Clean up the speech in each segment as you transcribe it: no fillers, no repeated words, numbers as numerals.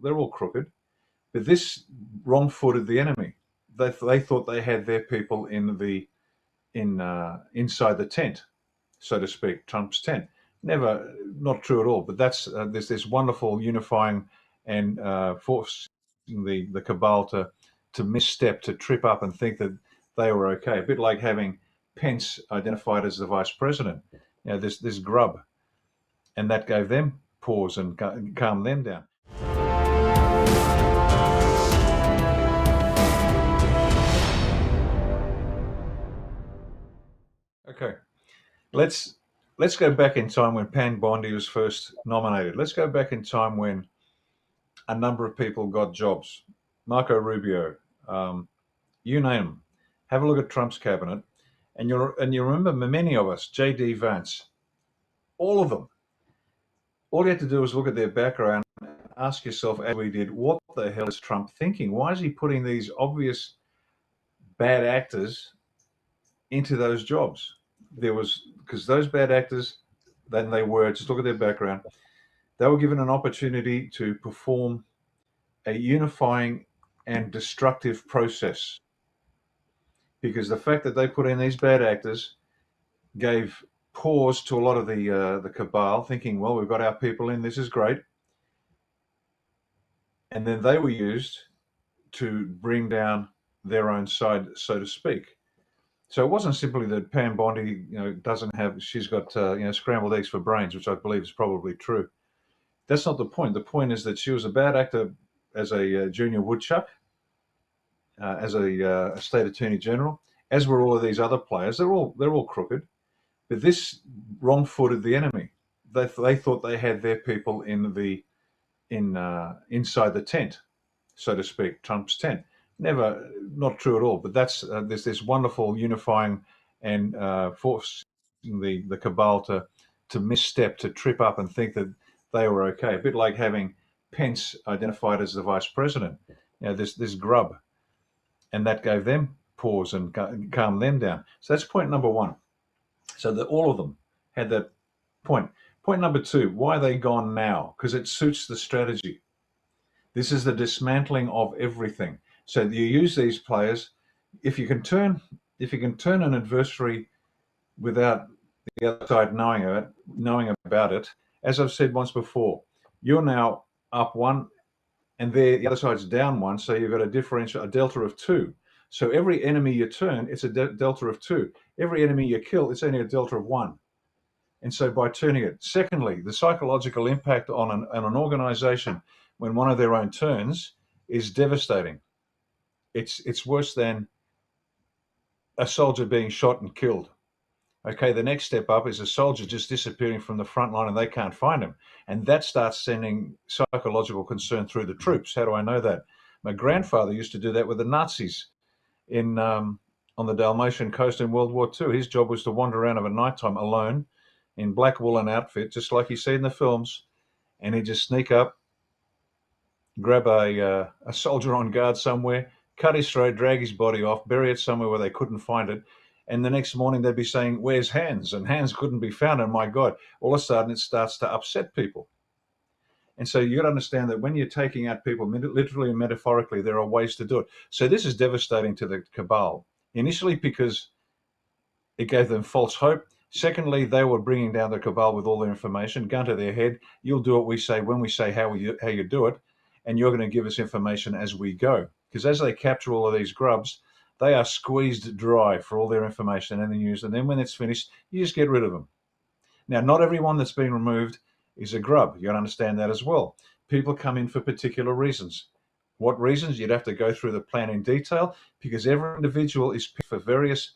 all crooked. But this wrong-footed the enemy. They thought they had their people inside the tent, so to speak, Trump's tent. Never, not true at all. But that's there's this wonderful unifying and forcing the cabal to misstep, to trip up and think that they were okay. A bit like having Pence identified as the vice president. You know, this grub, and that gave them pause and calmed them down. Okay, let's go back in time when Pam Bondi was first nominated. Let's go back in time when a number of people got jobs. Marco Rubio, you name them. Have a look at Trump's cabinet, and you remember many of us, J.D. Vance, all of them. All you had to do was look at their background and ask yourself, as we did, what the hell is Trump thinking? Why is he putting these obvious bad actors into those jobs? Because those bad actors, then they were, just look at their background, they were given an opportunity to perform a unifying and destructive process. Because the fact that they put in these bad actors gave pause to a lot of the cabal, thinking, well, we've got our people in, this is great. And then they were used to bring down their own side, so to speak. So it wasn't simply that Pam Bondi, she's got scrambled eggs for brains, which I believe is probably true. That's not the point. The point is that she was a bad actor as a junior woodchuck, as a state attorney general, as were all of these other players. They're all crooked. But this wrong-footed the enemy. They thought they had their people inside the tent, so to speak, Trump's tent. Never, not true at all. But that's there's this wonderful unifying and forcing the cabal to misstep, to trip up and think that they were okay. A bit like having Pence identified as the vice president. You know, this grub, and that gave them pause and calmed them down. So that's point number one. So that all of them had that point. Point number two, why are they gone now? Because it suits the strategy. This is the dismantling of everything. So you use these players. If you can turn an adversary without the other side knowing about it, as I've said once before, you're now up one, and the other side's down one. So you've got a delta of two. So every enemy you turn, it's a delta of two. Every enemy you kill, it's only a delta of one. And so by turning it. Secondly, the psychological impact on an organization when one of their own turns is devastating. It's worse than a soldier being shot and killed. Okay, the next step up is a soldier just disappearing from the front line and they can't find him. And that starts sending psychological concern through the troops. How do I know that? My grandfather used to do that with the Nazis on the Dalmatian coast in World War II. His job was to wander around at nighttime alone in black woolen outfit, just like you see in the films, and he'd just sneak up, grab a soldier on guard somewhere, cut his throat, drag his body off, bury it somewhere where they couldn't find it, and the next morning they'd be saying, "Where's Hans?" And Hans couldn't be found, and my God, all of a sudden it starts to upset people. And so you got to understand that when you're taking out people, literally and metaphorically, there are ways to do it. So this is devastating to the cabal. Initially, because it gave them false hope. Secondly, they were bringing down the cabal with all their information, gun to their head. You'll do what we say when we say how you do it, and you're going to give us information as we go. Because as they capture all of these grubs, they are squeezed dry for all their information and then used. And then when it's finished, you just get rid of them. Now, not everyone that's been removed is a grub. You got to understand that as well. People come in for particular reasons. What reasons? You'd have to go through the plan in detail, because every individual is picked for various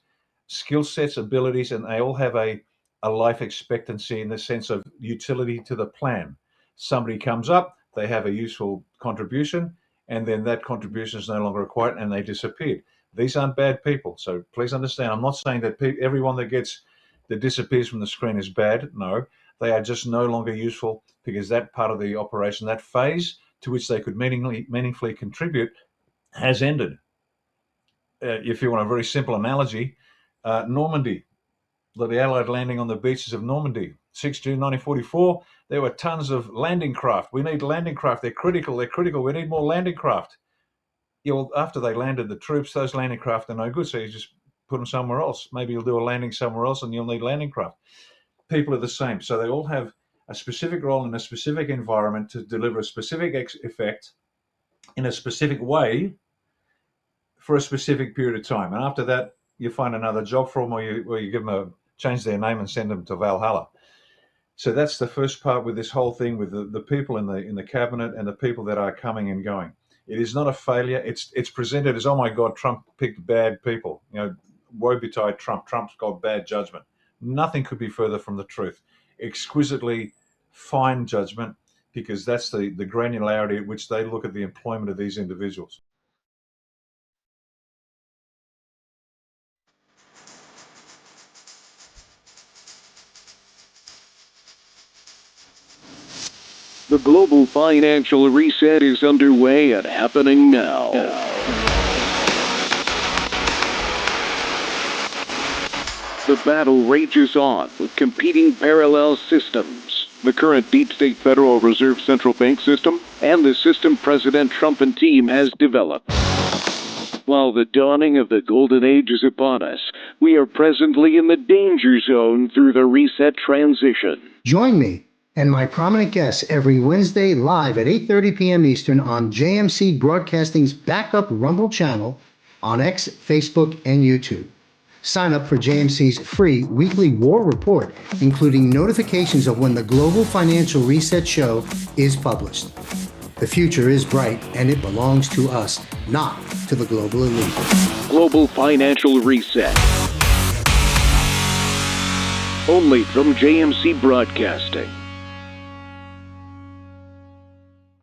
skill sets, abilities, and they all have a life expectancy in the sense of utility to the plan. Somebody comes up, they have a useful contribution, and then that contribution is no longer required and they disappear. These aren't bad people. So please understand, I'm not saying that everyone that disappears from the screen is bad. No, they are just no longer useful, because that part of the operation, that phase to which they could meaningfully contribute, has ended. If you want a very simple analogy, Normandy, the Allied landing on the beaches of Normandy, 6 June 1944, there were tons of landing craft. We need landing craft. They're critical. We need more landing craft. After they landed the troops, those landing craft are no good, so you just put them somewhere else. Maybe you'll do a landing somewhere else and you'll need landing craft. People are the same. So they all have a specific role in a specific environment to deliver a specific effect in a specific way for a specific period of time. And after that, you find another job for them, or you give them change their name and send them to Valhalla. So that's the first part with this whole thing, with the people in the cabinet and the people that are coming and going. It is not a failure. It's presented as, oh my God, Trump picked bad people. Woe betide Trump. Trump's got bad judgment. Nothing could be further from the truth. Exquisitely fine judgment, because that's the granularity at which they look at the employment of these individuals. The global financial reset is underway and happening now. The battle rages on with competing parallel systems. The current deep state Federal Reserve Central Bank system and the system President Trump and team has developed. While the dawning of the golden age is upon us, we are presently in the danger zone through the reset transition. Join me and my prominent guests every Wednesday live at 8:30 p.m. Eastern on JMC Broadcasting's backup Rumble channel on X, Facebook, and YouTube. Sign up for JMC's free weekly war report, including notifications of when the Global Financial Reset Show is published. The future is bright, and it belongs to us, not to the global elite. Global Financial Reset. Only from JMC Broadcasting.